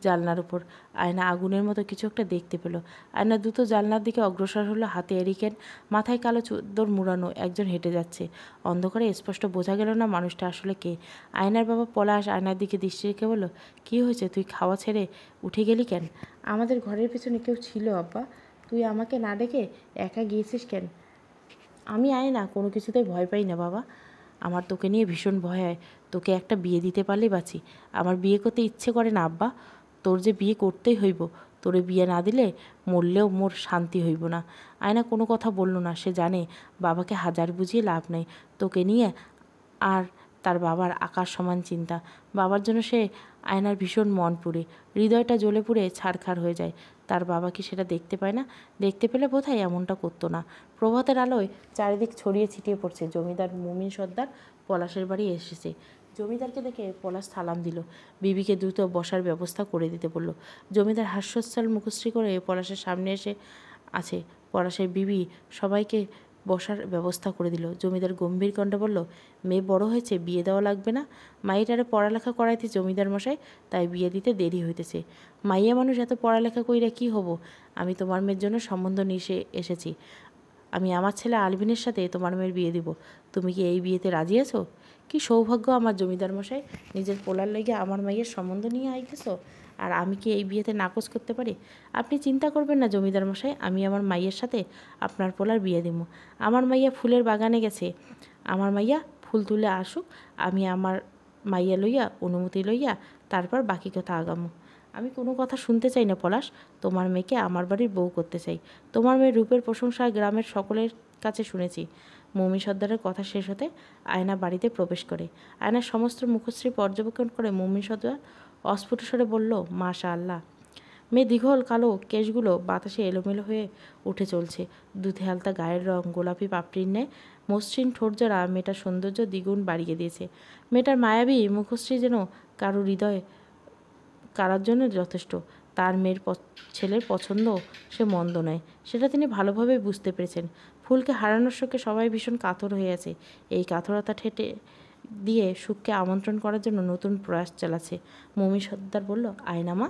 জানলার উপর। আয়না আগুনের মতো কিছু একটা দেখতে পেল। আয়না দ্রুত জানলার দিকে অগ্রসর হলো, হাতে এরিকেন, মাথায় কালো চুদ্দর মুড়ানো। একজন হেঁটে যাচ্ছে। অন্ধকারে স্পষ্ট বোঝা গেল না মানুষটা আসলে কে। আয়নার বাবা পলাশ আয়নার দিকে দৃষ্টি রেখে বলল, কী হয়েছে, তুই খাওয়া ছেড়ে উঠে গেলি কেন? আমাদের ঘরের পেছনে কেউ ছিল আব্বা, তুই আমাকে না ডেকে একা গিয়েছিস কেন? আমি আয়না কোনো কিছুতেই ভয় পাই না বাবা, আমার তোকে নিয়ে ভীষণ ভয় হয়। তোকে একটা বিয়ে দিতে পারলেই বাঁচি। আমার বিয়ে করতে ইচ্ছে করে না আব্বা, তোর যে বিয়ে করতেই হইব, তোরে বিয়ে না দিলে মরলেও মোর শান্তি হইব না। আয়না কোনো কথা বলল না। সে জানে বাবাকে হাজার বুঝিয়ে লাভ নেই। তোকে নিয়ে আর তার বাবার আকাশ সমান চিন্তা। বাবার জন্য সে আয়নার ভীষণ মন পুড়ে, হৃদয়টা জ্বলে পুড়ে ছারখার হয়ে যায়। তার বাবা কি সেটা দেখতে পায় না? দেখতে পেলে বোধহয় এমনটা করতো না। প্রভাতের আলোয় চারিদিক ছড়িয়ে ছিটিয়ে পড়ছে। জমিদার মুমিন সর্দার পলাশের বাড়ি এসেছে। জমিদারকে দেখে পলাশ সালাম দিল। বিবিকে দ্রুত বসার ব্যবস্থা করে দিতে বলল। জমিদার হাস্যোচ্ছ্বাস মুখশ্রী করে পলাশের সামনে এসে আছে। পলাশের বিবি সবাইকে বসার ব্যবস্থা করে দিল। জমিদার গম্ভীর কণ্ঠে বলল, মেয়ে বড় হয়েছে, বিয়ে দেওয়া লাগবে না? মাইটারে পড়ালেখা করাইতে জমিদার মশাই, তাই বিয়ে দিতে দেরি হইতেছে। মাইয়া মানুষ এত পড়ালেখা কইরা কি হব? আমি তোমার মেয়ের জন্য সম্বন্ধ নিয়ে এসেছি। আমি আমার ছেলে আলভিনের সাথে তোমার মেয়ের বিয়ে দিব। তুমি কি এই বিয়েতে রাজি আছো? কি সৌভাগ্য আমার জমিদার মশাই, নিজের পোলার লেগে আমার মাইয়ের সম্বন্ধ নিয়ে আইতেছো, আর আমি কি এই বিয়েতে নাকচ করতে পারি? আপনি চিন্তা করবেন না জমিদার মশাই, আমি আমার মাইয়ের সাথে আপনার পোলার বিয়ে দিব। আমার মাইয়া ফুলের বাগানে গেছে, আমার মাইয়া ফুল তুলে আসুক, আমি আমার মাইয়া লইয়া অনুমতি লইয়া তারপর বাকি কথা আগামো। আমি কোনো কথা শুনতে চাই না পলাশ, তোমার মেয়েকে আমার বাড়ির বউ করতে চাই। তোমার মেয়ের রূপের প্রশংসা গ্রামের সকলের কাছে শুনেছি। মৌমি সর্দারের কথা শেষ হতে আয়না বাড়িতে প্রবেশ করে। আয়নার সমস্ত মুখশ্রী পর্যবেক্ষণ করে মৌমি সর্দার অস্ফুট স্বরে বলল, মাশা আল্লাহ। মেয়ে দীঘল কালো কেশগুলো বাতাসে এলোমেলো হয়ে উঠে চলছে। দুধে হালতা গায়ের রং, গোলাপি পাপড়ির ন্যায় মসৃণ ঠোঁটজোড়া মেয়েটার সৌন্দর্য দ্বিগুণ বাড়িয়ে দিয়েছে। মেয়েটার মায়াবী মুখশ্রী যেন কারো হৃদয় কারার জন্য যথেষ্ট। তার মেয়ের ছেলের পছন্দ সে মন্দ নয়, সেটা তিনি ভালোভাবে বুঝতে পেরেছেন। ফুলকে হারানোর শোকে সবাই ভীষণ কাতর হয়ে আছে। এই কাতরতা ঠেটে দিয়ে সুখকে আমন্ত্রণ করার জন্য নতুন প্রয়াস চালাচ্ছে। মৌমি সর্দার বলল, আয়নামা,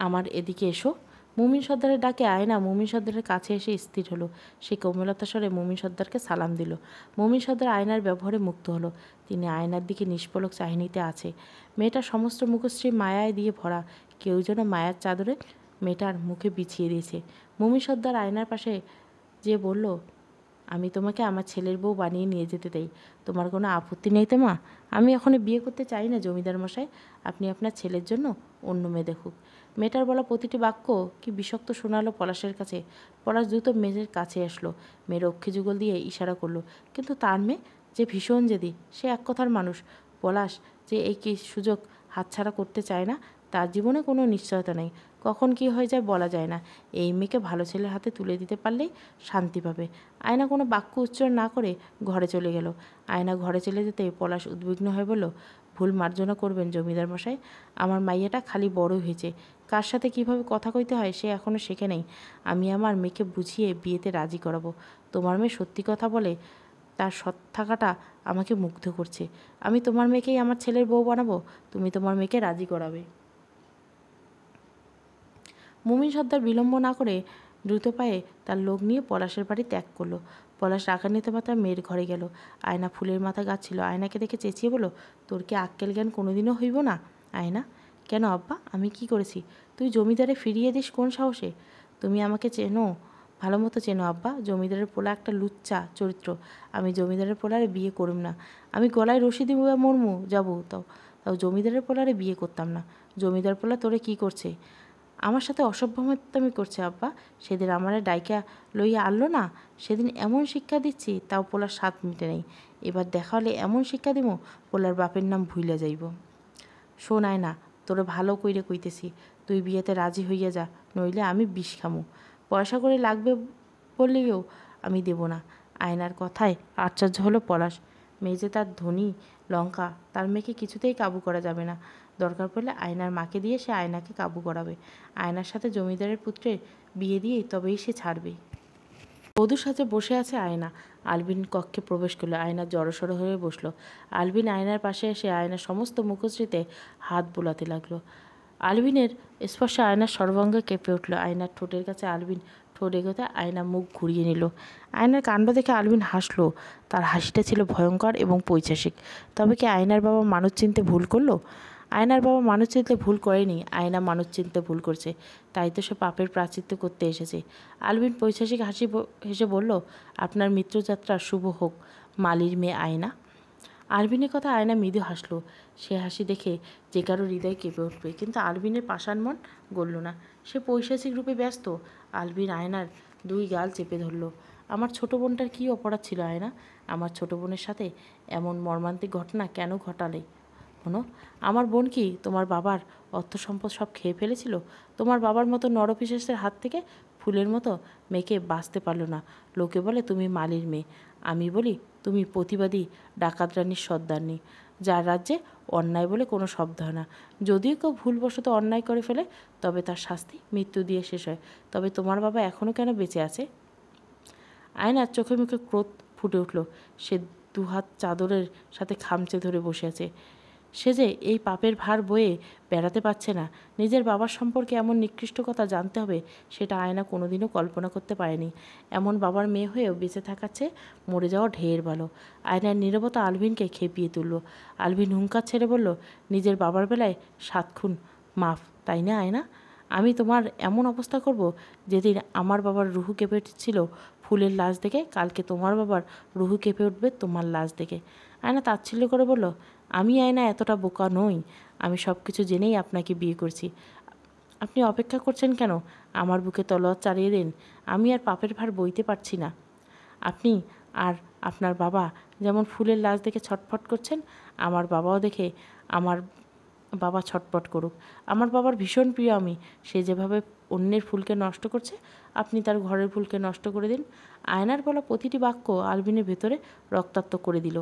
আমার এদিকে এসো। মুমিন সর্দারের ডাকে আয়না মুমিন সর্দারের কাছে এসে স্থির হলো। সে কোমলতা স্বরে মুমিন সর্দারকে সালাম দিল। মুমিন সর্দার আয়নার ব্যবহারে মুগ্ধ হলো। তিনি আয়নার দিকে নিষ্পলক চাহিনিতে আছে। মেয়েটার সমস্ত মুখশ্রী মায়ায় দিয়ে ভরা। কেউ যেন মায়ার চাদরে মেয়েটার মুখে বিছিয়ে দিয়েছে। মুমিন সর্দার আয়নার পাশে যে বলল, আমি তোমাকে আমার ছেলের বউ বানিয়ে নিয়ে যেতে দেই, তোমার কোনো আপত্তি নেই তো মা? আমি এখনও বিয়ে করতে চাই না জমিদার মশাই, আপনি আপনার ছেলের জন্য অন্য মেয়ে দেখুক। মেয়েটার বলা প্রতিটি বাক্য কি বিষাক্ত শোনালো পলাশের কাছে। পলাশ দ্রুত মেয়ের কাছে আসলো। মেয়ের অক্ষি যুগল দিয়ে ইশারা করলো, কিন্তু তার মেয়ে যে ভীষণ জেদি, সে এক কথার মানুষ। পলাশ যে এই কি সুযোগ হাতছাড়া করতে চায় না। তার জীবনে কোনো নিশ্চয়তা নেই, কখন কি হয়ে যায় বলা যায় না। এই মেয়েকে ভালো ছেলের হাতে তুলে দিতে পারলেই শান্তি পাবে। আয়না কোনো বাক্য উচ্চারণ না করে ঘরে চলে গেল। আয়না ঘরে চলে যেতে পলাশ উদ্বিগ্ন হয়ে বলল, ভুল মার্জনা করবেন জমিদার মশাই, আমার মাইয়াটা খালি বড় হয়েছে, কার সাথে কিভাবে কথা কইতে হয় সে এখনও শেখে নেই। আমি আমার মেয়েকে বুঝিয়ে বিয়েতে রাজি করাবো। তোমার মেয়ে সত্যি কথা বলে তার সৎ থাকাটা আমাকে মুগ্ধ করছে। আমি তোমার মেয়েকেই আমার ছেলের বউ বানাবো, তুমি তোমার মেয়েকে রাজি করাবে। মুমিন সর্দার বিলম্ব না করে দ্রুত পায়ে তার লোক নিয়ে পলাশের বাড়ি ত্যাগ করলো। পলাশ রাগান্বিত মাথায় মেয়ের ঘরে গেল। আয়না ফুলের মাথা গাচ্ছিল। আয়নাকে দেখে চেঁচিয়ে বলল, তোর কি আক্কেল জ্ঞান কোনোদিনও হইব না? আয়না, কেন আব্বা, আমি কি করেছি? তুই জমিদারে ফিরিয়ে দিস কোন সাহসে? তুমি আমাকে চেনো, ভালো মতো চেনো আব্বা। জমিদারের পোলা একটা লুচ্চা চরিত্র। আমি জমিদারের পোলারে বিয়ে করুম না। আমি গলায় রশি দিব মরমু যাবো, তাও তাও জমিদারের পোলারে বিয়ে করতাম না। জমিদার পোলা তোরে কি করছে? আমার সাথে অসভ্যতামি করছে আব্বা। সেদিন আমারে ডাইকা লইয়া আনলো না, সেদিন এমন শিক্ষা দিচ্ছি তাও পোলার স্বাদ মিটে নেই। এবার দেখা হলে এমন শিক্ষা দিব পোলার বাপের নাম ভুইলা যাইব। শোনায় না, তোরে ভালো কইরে কইতেছি, তুই বিয়েতে রাজি হইয়া যা, নইলে আমি বিষ খামু। পয়সা করে লাগবে বললেও আমি দেব না। আয়নার কথায় আশ্চর্য হলো পলাশ। মেয়ে যে তার ধনী লঙ্কা, তার মেয়েকে কিছুতেই কাবু করা যাবে না। দরকার পড়লে আয়নার মাকে দিয়ে সে আয়নাকে কাবু করাবে। আয়নার সাথে জমিদারের পুত্রের বিয়ে দিয়েই তবেই সে ছাড়বে। বধূর সাথে বসে আছে আয়না। আলবিন কক্ষে প্রবেশ করলো। আয়না জড়সড় হয়ে বসলো। আলবিন আয়নার পাশে এসে আয়নার সমস্ত মুখশ্রীতে হাত বোলাতে লাগলো। আলবিনের স্পর্শে আয়নার সর্বাঙ্গে কেঁপে উঠল। আয়নার ঠোঁটের কাছে আলবিন ঠোঁট এগোতে আয়না মুখ ঘুরিয়ে নিল। আয়নার কাণ্ড দেখে আলবিন হাসলো। তার হাসিটা ছিল ভয়ঙ্কর এবং পৈশাসিক। তবে কি আয়নার বাবা মানুষ চিনতে ভুল করলো? আয়নার বাবা মানুষ চিনতে ভুল করেনি, আয়না মানুষ চিনতে ভুল করছে। তাই তো সে পাপের প্রায়শ্চিত্ত করতে এসেছে। আলবিন পৈশাসিক হেসে বলল, আপনার মিত্রযাত্রা শুভ হোক, মালির মেয়ে আয়না। আলবিনের কথা আয়না মৃদু হাসলো। সে হাসি দেখে যে কারো হৃদয় কেঁপে উঠবে, কিন্তু আলবিনের পাষাণ মন গলল না। সে পৈশাচিক রূপে ব্যস্ত। আলবিন আয়নার দুই গাল চেপে ধরল। আমার ছোট বোনটার কী অপরাধ ছিল আয়না? আমার ছোট বোনের সাথে এমন মর্মান্তিক ঘটনা কেন ঘটালে? শোনো, আমার বোন কি তোমার বাবার অর্থ সম্পদ সব খেয়ে ফেলেছিল? তোমার বাবার মতো নরপিশাচের হাত থেকে ফুলের মতো মেয়েকে বাঁচতে পারলো না। লোকে বলে তুমি মালির মেয়ে, আমি বলি তুমি প্রতিবাদী ডাকাত রানীর সর্দারনি, যার রাজ্যে অন্যায় বলে কোনো শব্দ হয় না। যদিও কেউ ভুলবশত অন্যায় করে ফেলে, তবে তার শাস্তি মৃত্যু দিয়ে শেষ হয়। তবে তোমার বাবা এখনও কেন বেঁচে আছে? আয়নার চোখে মুখে ক্রোধ ফুটে উঠল। সে দুহাত চাদরের সাথে খামচে ধরে বসে আছে। সে যে এই পাপের ভার বয়ে বেড়াতে পারছে না। নিজের বাবার সম্পর্কে এমন নিকৃষ্ট কথা জানতে হবে, সেটা আয়না কোনোদিনও কল্পনা করতে পারেনি। এমন বাবার মেয়ে হয়েও বেঁচে থাকার চেয়ে মরে যাওয়া ঢের ভালো। আয়নার নীরবতা আলভিনকে খেপিয়ে তুলল। আলভিন হুঙ্কার ছেড়ে বলল, নিজের বাবার বেলায় 7 খুন মাফ, তাই না আয়না? আমি তোমার এমন অবস্থা করব, যেদিন আমার বাবার রুহু কেঁপে উঠছিল ফুলের লাশ দেখে, কালকে তোমার বাবার রুহু কেঁপে উঠবে তোমার লাশ দেখে। আয়না তাচ্ছিল্য করে বলল, আমি আয়না এতটা বোকা নই। আমি সব কিছু জেনেই আপনাকে বিয়ে করছি। আপনি অপেক্ষা করছেন কেন? আমার বুকে তলোয়ার চালিয়ে দিন। আমি আর পাপের ভার বইতে পারছি না। আপনি আর আপনার বাবা যেমন ফুলের লাশ দেখে ছটফট করছেন, আমার বাবাও দেখে আমার বাবা ছটফট করুক। আমার বাবার ভীষণ প্রিয় আমি। সে যেভাবে অন্যের ফুলকে নষ্ট করছে, আপনি তার ঘরের ফুলকে নষ্ট করে দিন। আয়নার বলা প্রতিটি বাক্য আলবিনের ভেতরে রক্তাক্ত করে দিল।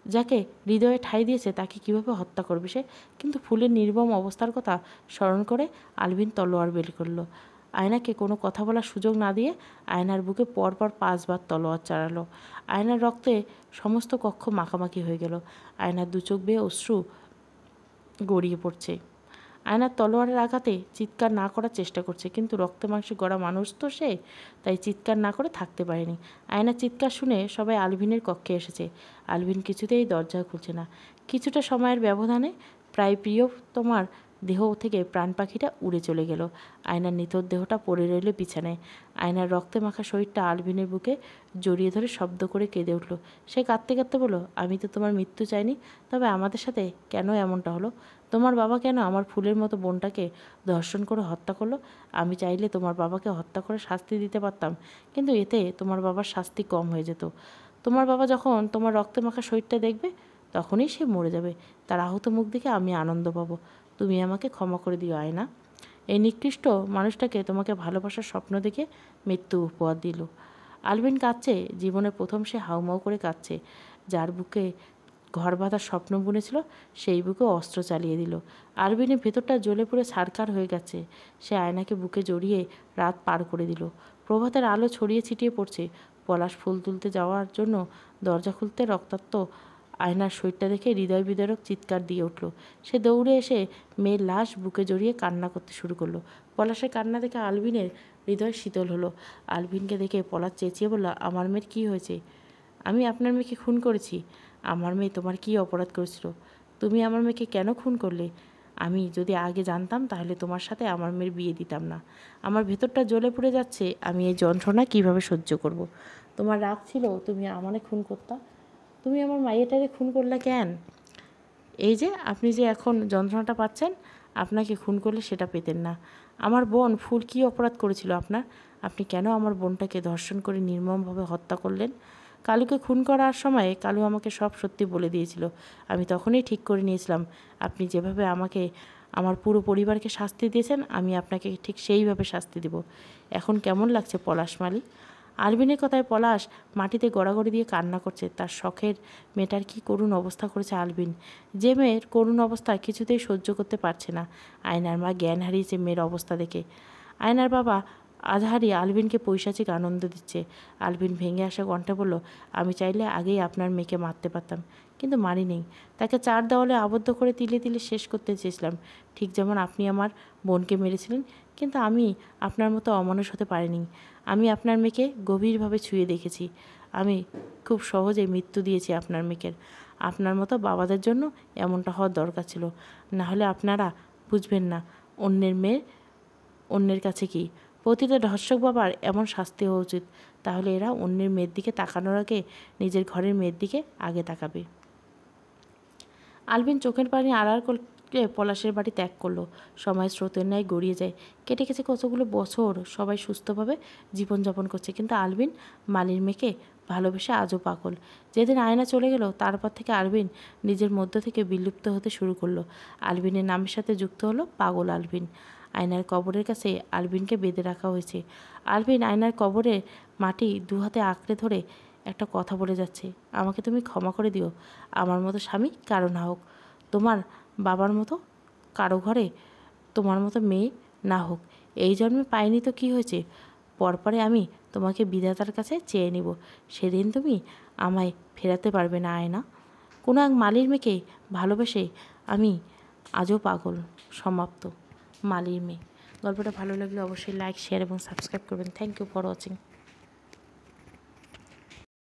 যাকে হৃদয়ে ঠাঁই দিয়েছে তাকে কিভাবে হত্যা করবে সে? কিন্তু ফুলের নির্মম অবস্থার কথা স্মরণ করে আলবিন তলোয়ার বের করল। আয়নাকে কোনো কথা বলার সুযোগ না দিয়ে আয়নার বুকে পরপর 5 বার তলোয়ার চালালো। আয়নার রক্তে সমস্ত কক্ষ মাখামাখি হয়ে গেল। আয়নার দু চোখ বেয়ে অশ্রু গড়িয়ে পড়ছে। আয়নার তলোয়ারের আঘাতে চিৎকার না করার চেষ্টা করছে, কিন্তু রক্তে মাংসে গড়া মানুষ তো সে, তাই চিৎকার না করে থাকতে পারেনি। আয়নার চিৎকার শুনে সবাই আলভিনের কক্ষে এসেছে। আলভিন কিছুতেই দরজা খুলছে না। কিছুটা সময়ের ব্যবধানে প্রায় প্রিয় তোমার দেহ থেকে প্রাণ পাখিটা উড়ে চলে গেল। আয়নার নিথর দেহটা পড়ে রইল বিছানায়। আয়নার রক্তে মাখা শরীরটা আলভিনের বুকে জড়িয়ে ধরে শব্দ করে কেঁদে উঠল। সে কাঁদতে কাঁদতে বলল, আমি তো তোমার মৃত্যু চাইনি, তবে আমাদের সাথে কেন এমনটা হলো? তোমার বাবা কেন আমার ফুলের মতো বোনটাকে ধর্ষণ করে হত্যা করলো? আমি চাইলে তোমার বাবাকে হত্যা করে শাস্তি দিতে পারতাম, কিন্তু এতে তোমার বাবার শাস্তি কম হয়ে যেত। তোমার বাবা যখন তোমার রক্তে মাখা শরীরটা দেখবে, তখনই সে মরে যাবে। তার আহত মুখ দেখে আমি আনন্দ পাবো। তুমি আমাকে ক্ষমা করে দিও আয়না। এই নিকৃষ্ট মানুষটাকে তোমাকে ভালোবাসার স্বপ্ন দেখে মৃত্যু উপহার দিল। আলবিন কাঁদছে। জীবনের প্রথম সে হাউমাউ করে কাঁদছে। যার বুকে ঘর বাঁধার স্বপ্ন বুনেছিল, সেই বুকে অস্ত্র চালিয়ে দিল। আলবিনের ভেতরটা জ্বলে পুড়ে ছারখার হয়ে গেছে। সে আয়নাকে বুকে জড়িয়ে রাত পার করে দিল। প্রভাতের আলো ছড়িয়ে ছিটিয়ে পড়ছে। পলাশ ফুল তুলতে যাওয়ার জন্য দরজা খুলতে রক্তাক্ত আয়নার শরীরটা দেখে হৃদয় বিদারক চিৎকার দিয়ে উঠল। সে দৌড়ে এসে মেয়ের লাশ বুকে জড়িয়ে কান্না করতে শুরু করলো। পলাশের কান্না দেখে আলভিনের হৃদয় শীতল হলো। আলভিনকে দেখে পলাশ চেঁচিয়ে বলল, আমার মেয়ের কী হয়েছে? আমি আপনার মেয়েকে খুন করেছি। আমার মেয়ে তোমার কী অপরাধ করেছিল? তুমি আমার মেয়েকে কেন খুন করলে? আমি যদি আগে জানতাম তাহলে তোমার সাথে আমার মেয়ের বিয়ে দিতাম না। আমার ভেতরটা জ্বলে পুড়ে যাচ্ছে, আমি এই যন্ত্রণা কীভাবে সহ্য করব? তোমার রাগ ছিল তুমি আমারে খুন করতা, তুমি আমার মাইয়াটারে খুন করলে কেন? এই যে আপনি যে এখন যন্ত্রণাটা পাচ্ছেন, আপনাকে খুন করলে সেটা পেতেন না। আমার বোন ফুল কী অপরাধ করেছিল আপনার? আপনি কেন আমার বোনটাকে ধর্ষণ করে নির্মমভাবে হত্যা করলেন? কালুকে খুন করার সময় কালু আমাকে সব সত্যি বলে দিয়েছিল। আমি তখনই ঠিক করে নিয়েছিলাম, আপনি যেভাবে আমাকে আমার পুরো পরিবারকে শাস্তি দিয়েছেন, আমি আপনাকে ঠিক সেইভাবে শাস্তি দেব। এখন কেমন লাগছে পলাশ মালি? আলভিনের কথায় পলাশ মাটিতে গড়াগড়ি দিয়ে কান্না করছে। তার শখের মেয়েটার কী করুণ অবস্থা করেছে আলভিন। যে মেয়ের করুণ অবস্থা কিছুতেই সহ্য করতে পারছে না। আয়নার মা জ্ঞান হারিয়েছে মেয়ের অবস্থা দেখে। আয়নার বাবা আজহারি আলভিনকে পৈশাচিক আনন্দ দিচ্ছে। আলভিন ভেঙে আসা কণ্ঠে বলল, আমি চাইলে আগেই আপনার মেয়েকে মারতে পারতাম, কিন্তু মারি নেই। তাকে 4 দেওয়ালে আবদ্ধ করে তিলে তিলে শেষ করতে চেয়েছিলাম, ঠিক যেমন আপনি আমার বোনকে মেরেছিলেন। কিন্তু আমি আপনার মতো অমানুষ হতে পারিনি। আমি আপনার মেয়েকে গভীরভাবে ছুঁয়ে দেখেছি। আমি খুব সহজে মৃত্যু দিয়েছি আপনার মেয়েকে। আপনার মতো বাবাদের জন্য এমনটা হওয়ার দরকার ছিল, না হলে আপনারা বুঝবেন না অন্যের মেয়ে অন্যের কাছে কি। প্রতিটা ধর্ষক বাবার এমন শাস্তি হওয়া উচিত, তাহলে এরা অন্যের মেয়ের দিকে তাকানোর আগে নিজের ঘরের মেয়ের দিকে আগে তাকাবে। আলভিন চোখের পানি আড়াল করে পলাশের বাড়ি ত্যাগ করলো। সময় স্রোতের ন্যায় গড়িয়ে যায়। কেটে গেছে কতগুলো বছর, সবাই সুস্থভাবে জীবনযাপন করছে, কিন্তু আলভিন মালির মেয়েকে ভালোবেসে আজও পাগল। যেদিন আয়না চলে গেল তারপর থেকে আলভিন নিজের মধ্য থেকে বিলুপ্ত হতে শুরু করলো। আলভিনের নামের সাথে যুক্ত হলো পাগল আলভিন। আয়নার কবরের কাছে আলভিনকে বেঁধে রাখা হয়েছে। আলভিন আয়নার কবরে মাটি 2 হাতে আঁকড়ে ধরে একটা কথা বলে যাচ্ছে, আমাকে তুমি ক্ষমা করে দিও। আমার মতো স্বামী কারো না হোক, তোমার বাবার মতো কারো ঘরে তোমার মতো মেয়ে না হোক। এই জন্মে পাইনি তো কী হয়েছে, পরপরে আমি তোমাকে বিধাতার কাছে চেয়ে নিব। সেদিন তুমি আমায় ফেরাতে পারবে না আয়না। কোনো এক মালির মেয়েকে ভালোবেসে আমি আজও পাগল। সমাপ্ত। মালির মেয়ে। গল্পটা ভালো লাগলে অবশ্যই লাইক, শেয়ার এবং সাবস্ক্রাইব করবেন। Thank you for watching.